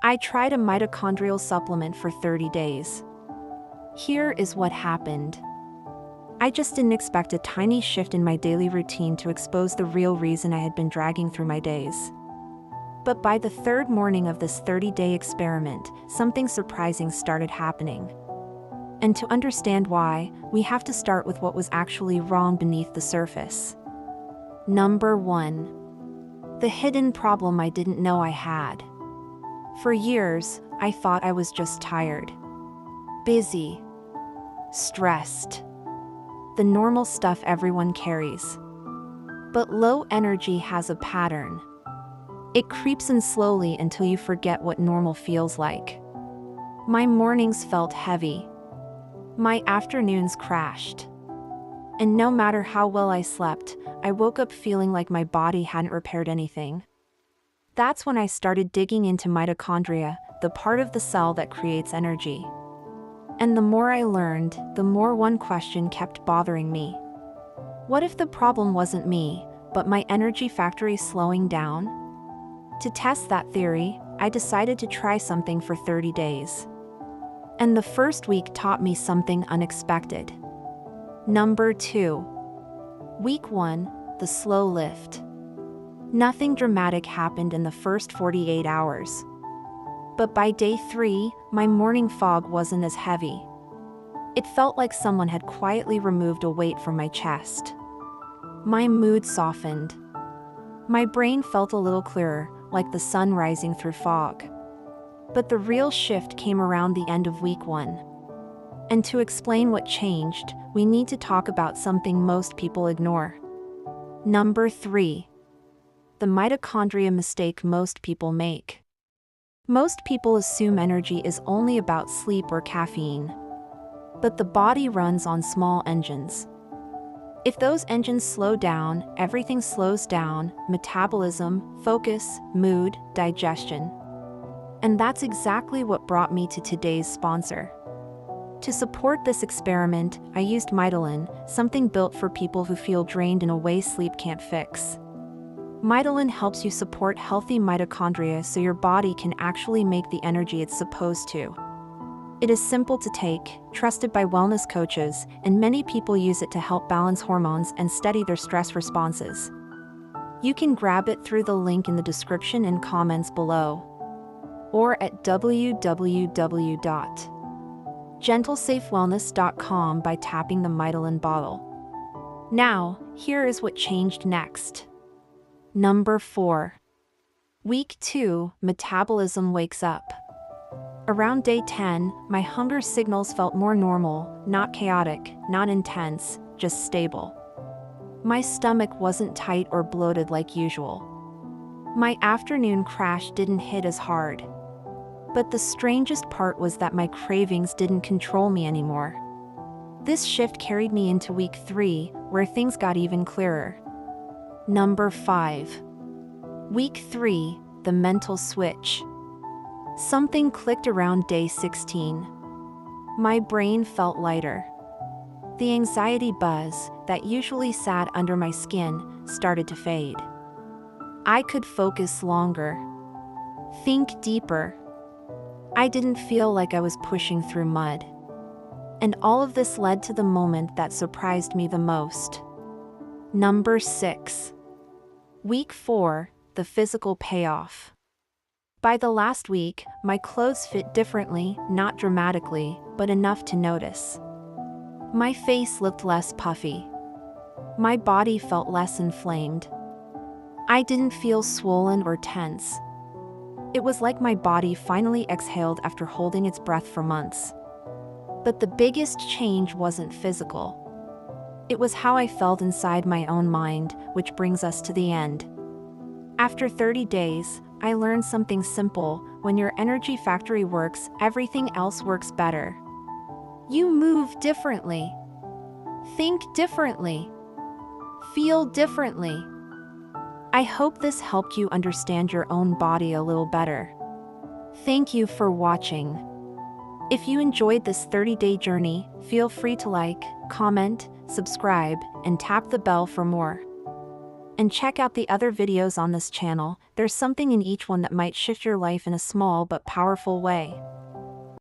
I tried a mitochondrial supplement for 30 days. Here is what happened. I just didn't expect a tiny shift in my daily routine to expose the real reason I had been dragging through my days. But by the third morning of this 30-day experiment, something surprising started happening. And to understand why, we have to start with what was actually wrong beneath the surface. Number 1. The hidden problem I didn't know I had. For years, I thought I was just tired, busy, stressed. The normal stuff everyone carries. But low energy has a pattern. It creeps in slowly until you forget what normal feels like. My mornings felt heavy. My afternoons crashed. And no matter how well I slept, I woke up feeling like my body hadn't repaired anything. That's when I started digging into mitochondria, the part of the cell that creates energy. And the more I learned, the more one question kept bothering me. What if the problem wasn't me, but my energy factory slowing down? To test that theory, I decided to try something for 30 days. And the first week taught me something unexpected. Number 2. Week 1, the slow lift. Nothing dramatic happened in the first 48 hours. But by day 3, my morning fog wasn't as heavy. It felt like someone had quietly removed a weight from my chest. My mood softened. My brain felt a little clearer, like the sun rising through fog. But the real shift came around the end of week 1. And to explain what changed, we need to talk about something most people ignore. Number 3. The mitochondria mistake most people make. Most people assume energy is only about sleep or caffeine. But the body runs on small engines. If those engines slow down, everything slows down: metabolism, focus, mood, digestion. And that's exactly what brought me to today's sponsor. To support this experiment, I used MITOLYN, something built for people who feel drained in a way sleep can't fix. MITOLYN helps you support healthy mitochondria so your body can actually make the energy it's supposed to. It is simple to take, trusted by wellness coaches, and many people use it to help balance hormones and steady their stress responses. You can grab it through the link in the description and comments below, or at www.gentlesafewellness.com by tapping the MITOLYN bottle. Now, here is what changed next. Number 4. Week 2, metabolism wakes up. Around day 10, my hunger signals felt more normal, not chaotic, not intense, just stable. My stomach wasn't tight or bloated like usual. My afternoon crash didn't hit as hard. But the strangest part was that my cravings didn't control me anymore. This shift carried me into week 3, where things got even clearer. Number 5. Week 3, the mental switch. Something clicked around day 16. My brain felt lighter. The anxiety buzz, that usually sat under my skin, started to fade. I could focus longer, think deeper. I didn't feel like I was pushing through mud. And all of this led to the moment that surprised me the most. Number 6. Week 4, the physical payoff. By the last week, my clothes fit differently, not dramatically, but enough to notice. My face looked less puffy. My body felt less inflamed. I didn't feel swollen or tense. It was like my body finally exhaled after holding its breath for months. But the biggest change wasn't physical. It was how I felt inside my own mind, which brings us to the end. After 30 days, I learned something simple: when your energy factory works, everything else works better. You move differently, think differently, feel differently. I hope this helped you understand your own body a little better. Thank you for watching. If you enjoyed this 30-day journey, feel free to like, comment, subscribe, and tap the bell for more. And check out the other videos on this channel. There's something in each one that might shift your life in a small but powerful way.